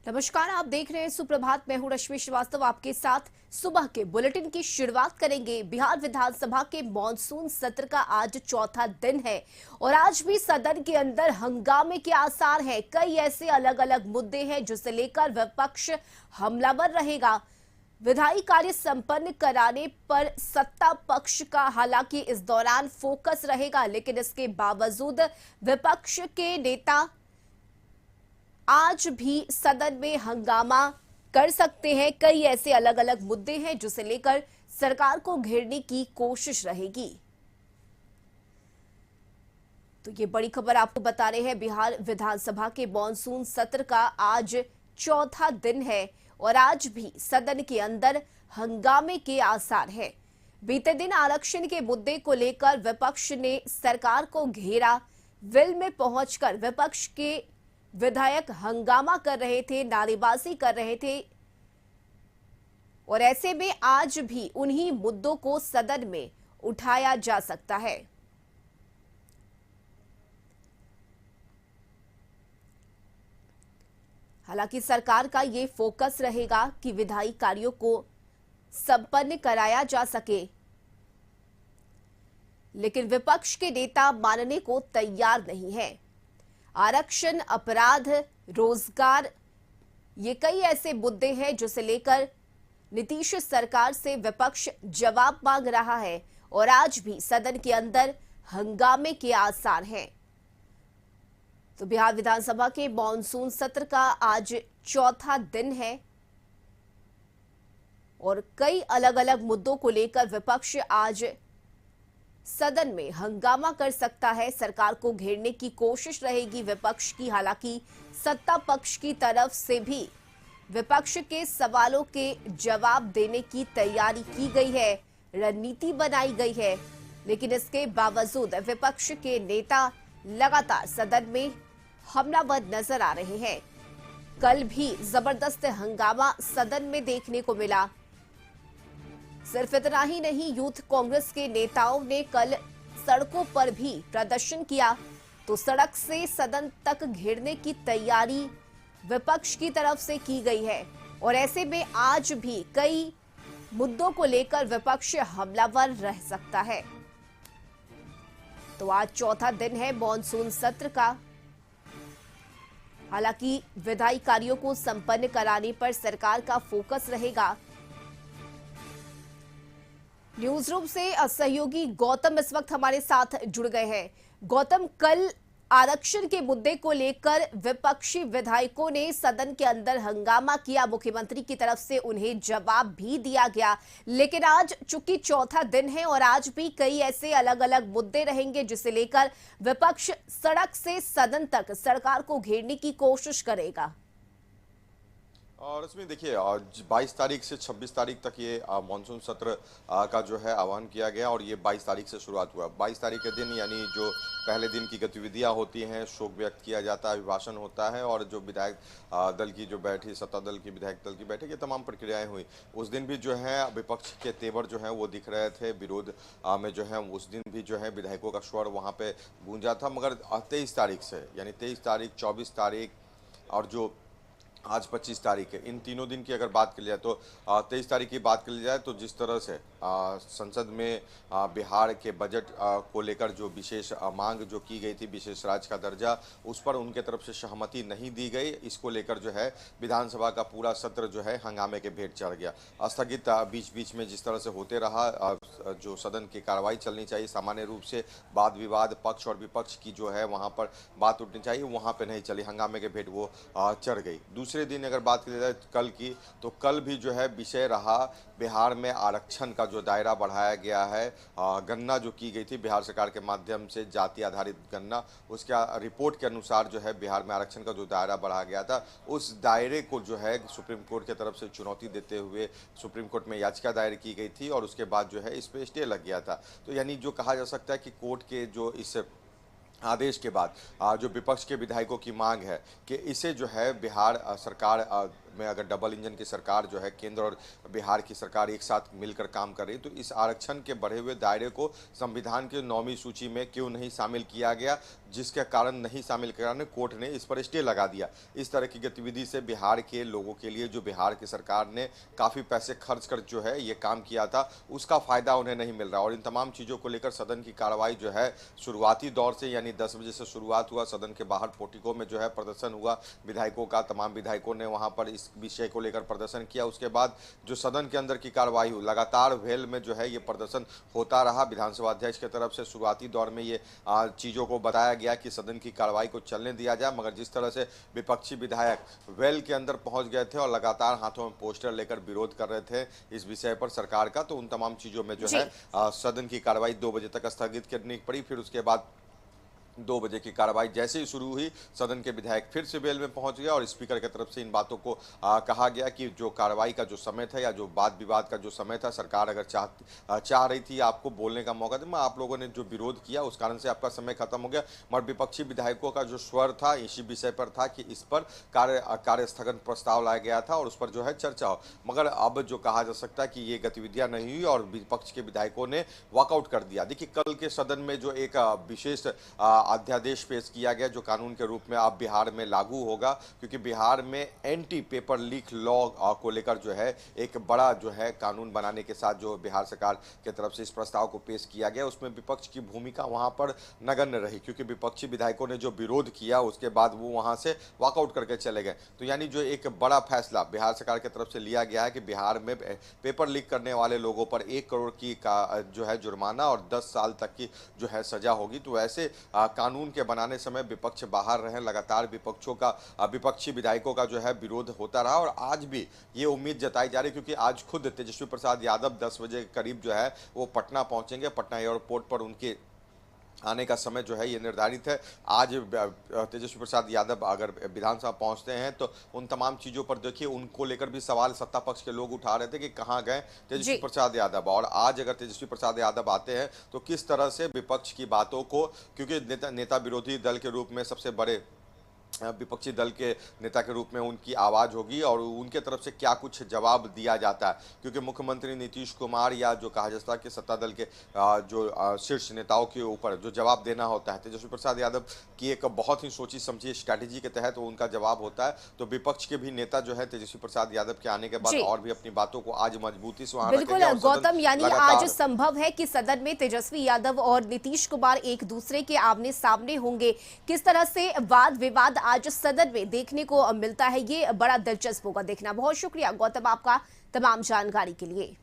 नमस्कार, आप देख रहे हैं सुप्रभात। मैं हूं रश्मि श्रीवास्तव, आपके साथ सुबह के बुलेटिन की शुरुआत करेंगे। बिहार विधानसभा के मॉनसून सत्र का आज चौथा दिन है और आज भी सदन के अंदर हंगामे के आसार हैं। कई ऐसे अलग अलग मुद्दे हैं जिसे लेकर विपक्ष हमलावर रहेगा। विधायी कार्य संपन्न कराने पर सत्ता पक्ष का हालांकि इस दौरान फोकस रहेगा, लेकिन इसके बावजूद विपक्ष के नेता आज भी सदन में हंगामा कर सकते हैं। कई ऐसे अलग अलग मुद्दे हैं जिसे लेकर सरकार को घेरने की कोशिश रहेगी। तो ये बड़ी खबर आपको बता रहे हैं। बिहार विधानसभा के मॉनसून सत्र का आज चौथा दिन है और आज भी सदन के अंदर हंगामे के आसार हैं। बीते दिन आरक्षण के मुद्दे को लेकर विपक्ष ने सरकार को घेरा। वेल में पहुंचकर विपक्ष के विधायक हंगामा कर रहे थे, नारेबाजी कर रहे थे और ऐसे में आज भी उन्हीं मुद्दों को सदन में उठाया जा सकता है। हालांकि सरकार का ये फोकस रहेगा कि विधायी कार्यों को संपन्न कराया जा सके, लेकिन विपक्ष के नेता मानने को तैयार नहीं है। आरक्षण, अपराध, रोजगार, ये कई ऐसे मुद्दे हैं जिसे लेकर नीतीश सरकार से विपक्ष जवाब मांग रहा है और आज भी सदन के अंदर हंगामे के आसार हैं। तो बिहार विधानसभा के मॉनसून सत्र का आज चौथा दिन है और कई अलग अलग मुद्दों को लेकर विपक्ष आज सदन में हंगामा कर सकता है। सरकार को घेरने की कोशिश रहेगी विपक्ष की। हालांकि सत्ता पक्ष की तरफ से भी विपक्ष के सवालों के जवाब देने की तैयारी की गई है, रणनीति बनाई गई है, लेकिन इसके बावजूद विपक्ष के नेता लगातार सदन में हमलावर नजर आ रहे हैं। कल भी जबरदस्त हंगामा सदन में देखने को मिला। सिर्फ इतना ही नहीं, यूथ कांग्रेस के नेताओं ने कल सड़कों पर भी प्रदर्शन किया। तो सड़क से सदन तक घेरने की तैयारी विपक्ष की तरफ से की गई है और ऐसे में आज भी कई मुद्दों को लेकर विपक्ष हमलावर रह सकता है। तो आज चौथा दिन है मॉनसून सत्र का। हालांकि विधायी कार्यों को संपन्न कराने पर सरकार का फोकस रहेगा। न्यूज रूम से सहयोगी गौतम इस वक्त हमारे साथ जुड़ गए हैं। गौतम, कल आरक्षण के मुद्दे को लेकर विपक्षी विधायकों ने सदन के अंदर हंगामा किया, मुख्यमंत्री की तरफ से उन्हें जवाब भी दिया गया, लेकिन आज चूंकि चौथा दिन है और आज भी कई ऐसे अलग अलग मुद्दे रहेंगे जिसे लेकर विपक्ष सड़क से सदन तक सरकार को घेरने की कोशिश करेगा। और इसमें देखिए 22 तारीख से 26 तारीख तक ये मानसून सत्र का जो है आह्वान किया गया और ये 22 तारीख से शुरुआत हुआ। 22 तारीख के दिन यानी जो पहले दिन की गतिविधियां होती हैं, शोक व्यक्त किया जाता है, अभिभाषण होता है और जो विधायक दल की जो बैठी, सत्ता दल की, विधायक दल की बैठक, ये तमाम प्रक्रियाएं हुई। उस दिन भी जो है विपक्ष के तेवर जो है वो दिख रहे थे। विरोध में जो है उस दिन भी जो है विधायकों का स्वर वहाँ पे गूंजा था। मगर 23 तारीख से यानी 23 तारीख, 24 तारीख और जो आज 25 तारीख है, इन तीनों दिन की अगर बात कर लिया तो 23 तारीख की बात कर ली जाए तो जिस तरह से संसद में बिहार के बजट को लेकर जो विशेष मांग जो की गई थी, विशेष राज्य का दर्जा, उस पर उनके तरफ से सहमति नहीं दी गई। इसको लेकर जो है विधानसभा का पूरा सत्र जो है हंगामे के भेंट चढ़ गया। स्थगित बीच बीच में जिस तरह से होते रहा, जो सदन की कार्रवाई चलनी चाहिए सामान्य रूप से, वाद विवाद, पक्ष और विपक्ष की जो है वहाँ पर बात उठनी चाहिए, वहाँ पर नहीं चली, हंगामे के भेंट वो चढ़ गई। दूसरे दिन अगर बात की जाए कल की, तो कल भी जो है विषय रहा बिहार में आरक्षण का जो दायरा बढ़ाया गया है। गणना जो की गई थी बिहार सरकार के माध्यम से, जाति आधारित गणना, उसका रिपोर्ट के अनुसार जो है बिहार में आरक्षण का जो दायरा बढ़ाया गया था, उस दायरे को जो है सुप्रीम कोर्ट की तरफ से चुनौती देते हुए सुप्रीम कोर्ट में याचिका दायर की गई थी और उसके बाद जो है इस पर स्टे लग गया था। तो यानी जो कहा जा सकता है कि कोर्ट के जो इस आदेश के बाद जो विपक्ष के विधायकों की मांग है कि इसे जो है बिहार सरकार में अगर डबल इंजन की सरकार जो है केंद्र और बिहार की सरकार एक साथ मिलकर काम कर रही है, तो इस आरक्षण के बढ़े हुए दायरे को संविधान की 9वीं सूची में क्यों नहीं शामिल किया गया, जिसके कारण नहीं शामिल कराने कोर्ट ने इस पर स्टे लगा दिया। इस तरह की गतिविधि से बिहार के लोगों के लिए, जो बिहार की सरकार ने काफ़ी पैसे खर्च कर जो है ये काम किया था, उसका फायदा उन्हें नहीं मिल रहा। और इन तमाम चीज़ों को लेकर सदन की कार्रवाई जो है शुरुआती दौर से यानी 10 बजे से शुरुआत हुआ। सदन के बाहर पोर्टिको में जो है प्रदर्शन हुआ विधायकों का, तमाम विधायकों ने वहां पर इस विषय को लेकर प्रदर्शन किया। उसके बाद जो सदन के अंदर की कार्रवाई हुई, लगातार वेल में जो है ये प्रदर्शन होता रहा। विधानसभा अध्यक्ष की तरफ से शुरुआती दौर में ये चीज़ों को बताया गया कि सदन की कार्रवाई को चलने दिया जाए, मगर जिस तरह से विपक्षी विधायक वेल के अंदर पहुंच गए थे और लगातार हाथों में पोस्टर लेकर विरोध कर रहे थे इस विषय पर सरकार का, तो उन तमाम चीज़ों में जो है सदन की कार्रवाई 2 बजे तक स्थगित करनी पड़ी। फिर उसके बाद 2 बजे की कार्रवाई जैसे ही शुरू हुई, सदन के विधायक फिर से वेल में पहुंच गया और स्पीकर की तरफ से इन बातों को कहा गया कि जो कार्रवाई का जो समय था या जो वाद विवाद का जो समय था, सरकार अगर चाह रही थी आपको बोलने का मौका दे, आप लोगों ने जो विरोध किया उस कारण से आपका समय खत्म हो गया। मगर विपक्षी विधायकों का जो स्वर था इसी विषय पर था कि इस पर कार्य स्थगन प्रस्ताव लाया गया था और उस पर जो है चर्चा हो। मगर अब जो कहा जा सकता है कि ये गतिविधियां नहीं हुई और विपक्ष के विधायकों ने वॉकआउट कर दिया। देखिए, कल के सदन में जो एक विशेष अध्यादेश पेश किया गया जो कानून के रूप में अब बिहार में लागू होगा, क्योंकि बिहार में एंटी पेपर लीक लॉ को लेकर जो है एक बड़ा जो है कानून बनाने के साथ जो बिहार सरकार की तरफ से इस प्रस्ताव को पेश किया गया, उसमें विपक्ष की भूमिका वहां पर नगण्य रही, क्योंकि विपक्षी विधायकों ने जो विरोध किया उसके बाद वो वहां से वॉकआउट करके चले गए। तो यानी जो एक बड़ा फैसला बिहार सरकार की तरफ से लिया गया है कि बिहार में पेपर लीक करने वाले लोगों पर 1 करोड़ की जो है जुर्माना और 10 साल तक की जो है सजा होगी। तो ऐसे कानून के बनाने समय विपक्ष बाहर रहे, लगातार विपक्षी विधायकों का जो है विरोध होता रहा और आज भी ये उम्मीद जताई जा रही है, क्योंकि आज खुद तेजस्वी प्रसाद यादव 10 बजे के करीब जो है वो पटना पहुंचेंगे। पटना एयरपोर्ट पर उनके आने का समय जो है ये निर्धारित है। आज तेजस्वी प्रसाद यादव अगर विधानसभा पहुंचते हैं तो उन तमाम चीज़ों पर देखिए उनको लेकर भी सवाल सत्ता पक्ष के लोग उठा रहे थे कि कहाँ गए तेजस्वी प्रसाद यादव। और आज अगर तेजस्वी प्रसाद यादव आते हैं तो किस तरह से विपक्ष की बातों को, क्योंकि नेता विरोधी दल के रूप में सबसे बड़े विपक्षी दल के नेता के रूप में उनकी आवाज़ होगी और उनके तरफ से क्या कुछ जवाब दिया जाता है, क्योंकि मुख्यमंत्री नीतीश कुमार या जो कहा जाता है कि सत्ता दल के जो शीर्ष नेताओं के ऊपर जो जवाब देना होता है, तेजस्वी प्रसाद यादव की एक बहुत ही सोची समझी स्ट्रैटेजी के तहत उनका जवाब होता है। तो विपक्ष के भी नेता जो है तेजस्वी प्रसाद यादव के आने के बाद और भी अपनी बातों को आज मजबूती से वहां बिल्कुल गौतम, यानी आज संभव है कि सदन में तेजस्वी यादव और नीतीश कुमार एक दूसरे के आमने सामने होंगे। किस तरह से वाद विवाद आज सदन में देखने को मिलता है, ये बड़ा दिलचस्प होगा देखना। बहुत शुक्रिया गौतम आपका तमाम जानकारी के लिए।